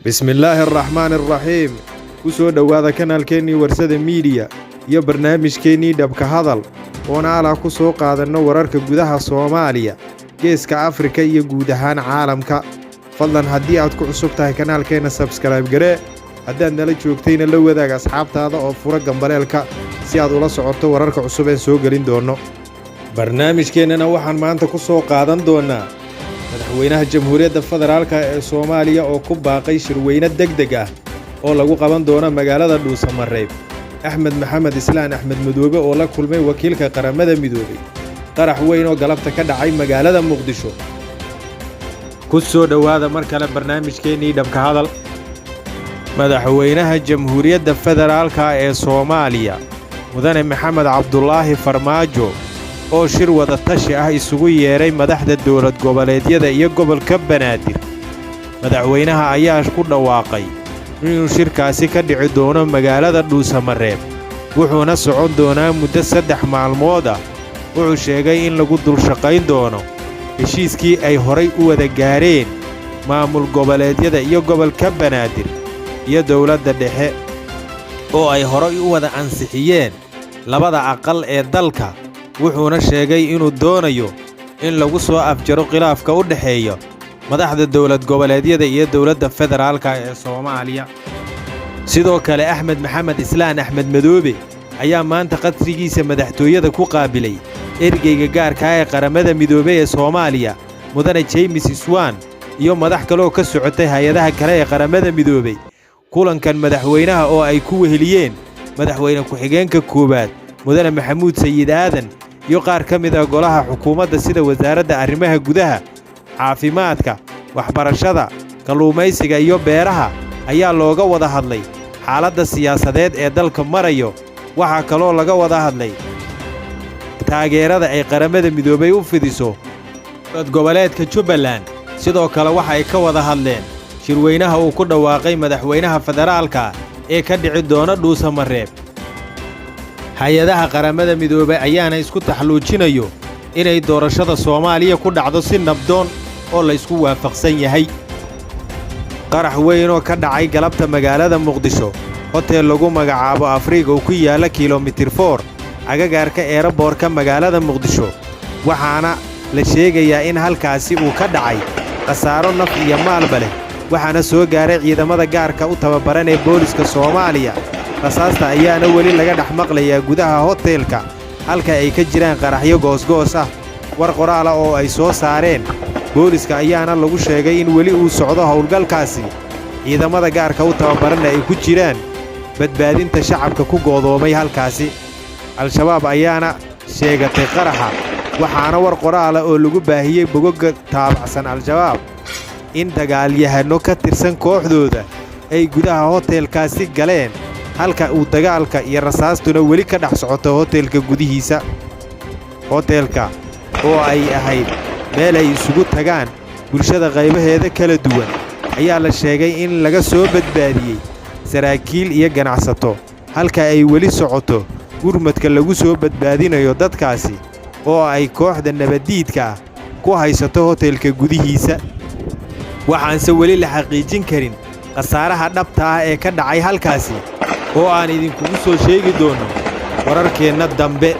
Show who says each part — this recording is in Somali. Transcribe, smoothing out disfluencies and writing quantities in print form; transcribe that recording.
Speaker 1: bismillaahi araxmaani araxiim ku soo dhowaada kanaalkeennii warsada miidiya iyo barnaamijkeennii dhabka hadal oona alah ku soo qaadanno wararka gudaha Soomaaliya geeska Afrika iyo guud ahaan caalamka. fadlan haddii aad ku cusub tahay kanaalkeenna subscribe garee, haddaad nala joogtayna la wadaag asxaabtaada oo fura gambaleelka si aad ula socoto wararka cusub ee soo gelin doonno. barnaamijkeennana waxaan maanta ku soo qaadan doonnaa madaxweynaha jamhuuriyadda federaalka ee Soomaaliya oo ku baaqay shirweyne degdeg ah oo lagu qaban doono magaalada Dhuusamareeb. Axmed Maxamed Islaan Axmed Madoobe oo la kulmay wakiilka qaramada midoobay qarax weyn oo galabta ka dhacay magaalada Muqdisho. ku soo dhowaada mar kale barnaamijkeennii dhabka hadal. madaxweynaha jamhuuriyadda federaalka ee Soomaaliya mudane Maxamed Cabdulaahi Farmaajo oo shir wada tashi ah isugu yeeray madaxda dowlad goboleedyada iyo gobolka Banaadir. madaxweynaha ayaa ku dhawaaqay inuu shirkaasi ka dhici doono magaalada Dhuusamareeb, wuxuuna socon doonaa muddo 3 maalmood ah. wuxuu sheegay in lagu dul shaqayn doono heshiiskii ay horay u wada gaareen maamul goboleedyada iyo gobolka Banaadir iyo dowladda dhexe oo ay horay u wada ansixiyeen labada aqal ee dalka. wuxuuna sheegay inuu doonayo in lagu soo afjaro khilaafka u dhexeeya madaxda dowlad goboleedyada iyo dowladda federaalka ee Soomaaliya. sidoo kale Axmed Maxamed Islaan Axmed Madoobe ayaa maanta qasrigiisa madaxtooyada ku qaabilay ergeyga gaarka ah ee qaramada midoobay ee Soomaaliya mudane James Iswaan iyo madax kale oo ka socotay hay'adaha kale ee qaramada midoobay. kulankan madaxweynaha oo ay ku weheliyeen madaxweyne ku-xigeenka koowaad mudane Maxamuud Sayid Aadan iyo qaar ka mid ah golaha xukuumadda sida wasaaradda arrimaha gudaha, caafimaadka, waxbarashada, kalluumaysiga iyo beeraha ayaa looga wada hadlay xaaladda siyaasadeed ee dalka marayo. waxaa kaloo laga wada hadlay taageerada ay qaramada midoobay u fidiso dowlad goboleedka Jubbaland. sidoo kale waxa ay ka wada hadleen shirweynaha uu ku dhawaaqay madaxweynaha federaalka ee ka dhici doona Dhuusamareeb. hay-adaha qaramada midoobay ayaana isku taxalluujinayo inay doorashada Soomaaliya ku dhacdo si nabdoon oo la isku waafaqsan yahay. qarax weyn oo ka dhacay galabta magaalada Muqdisho, hotel lagu magacaabo Afrika oo ku yaala kiiloomitir 4 agagaarka eeraboorka magaalada Muqdisho. waxaana la sheegayaa in halkaasi uu ka dhacay khasaaro naf iyo maalba leh, waxaana soo gaaray ciidamada gaarka u tababaran ee booliska Soomaaliya. rasaasta ayaana weli laga dhex maqlayaa gudaha hoteelka halka ay ka jiraan qaraxyo goosgoos ah. war qoraal ah oo ay soo saareen booliska ayaana lagu sheegay in weli uu socdo howlgalkaasi, ciidamada gaarka u tababaranna ay ku jiraan badbaadinta shacabka ku goodoomay halkaasi. al-shabaab ayaana sheegatay qaraxa, waxaana war qoraal ah oo lagu baahiyey bogagga taabacsan al-shabaab in dagaalyahanno ka tirsan kooxdooda ay gudaha hoteelkaasi galeen, halka uu dagaalka iyo rasaastuna weli ka dhex socoto hoteelka gudihiisa. hoteelka oo ay ahayd meel ay isugu tagaan bulshada qaybaheeda kala duwan ayaa la sheegay in laga soo badbaadiyey saraakiil iyo ganacsato, halka ay weli socoto gurmadka lagu soo badbaadinayo dadkaasi oo ay kooxda nabaddiidka ah ku haysato hoteelka gudihiisa. waxaanse weli la xaqiijin karin khasaaraha dhabta ah ee ka dhacay halkaasi oo aan idinkugu soo sheegi doonno wararkeenna dambe.